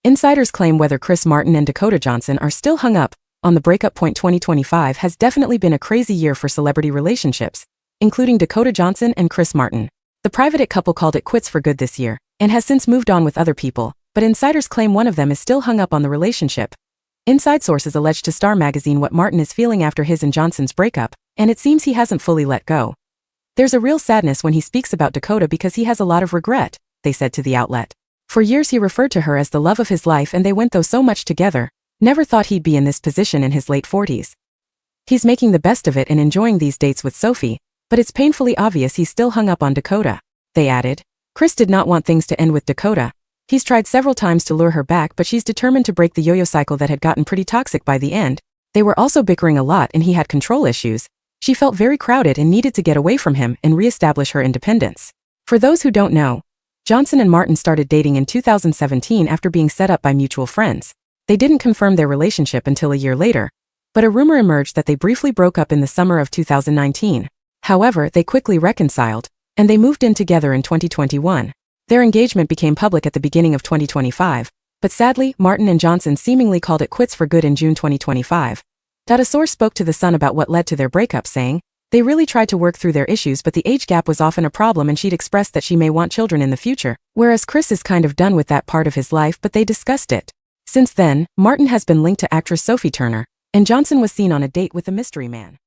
Insiders claim whether Chris Martin and Dakota Johnson are still hung up on the breakup. 2025 has definitely been a crazy year for celebrity relationships, including Dakota Johnson and Chris Martin. The private couple called it quits for good this year, and has since moved on with other people, but insiders claim one of them is still hung up on the relationship. Inside sources alleged to Star magazine what Martin is feeling after his and Johnson's breakup, and it seems he hasn't fully let go. There's a real sadness when he speaks about Dakota because he has a lot of regret, they said to the outlet. For years he referred to her as the love of his life and they went through so much together, never thought he'd be in this position in his late 40s. He's making the best of it and enjoying these dates with Sophie, but it's painfully obvious he's still hung up on Dakota. They added. Chris did not want things to end with Dakota. He's tried several times to lure her back, but she's determined to break the yo-yo cycle that had gotten pretty toxic by the end. They were also bickering a lot and he had control issues. She felt very crowded and needed to get away from him and re-establish her independence. For those who don't know, Johnson and Martin started dating in 2017 after being set up by mutual friends. They didn't confirm their relationship until a year later, but a rumor emerged that they briefly broke up in the summer of 2019. However, they quickly reconciled, and they moved in together in 2021. Their engagement became public at the beginning of 2025, but sadly, Martin and Johnson seemingly called it quits for good in June 2025. A source spoke to The Sun about what led to their breakup, saying, they really tried to work through their issues, but the age gap was often a problem and she'd expressed that she may want children in the future, whereas Chris is kind of done with that part of his life, but they discussed it. Since then, Martin has been linked to actress Sophie Turner, and Johnson was seen on a date with a mystery man.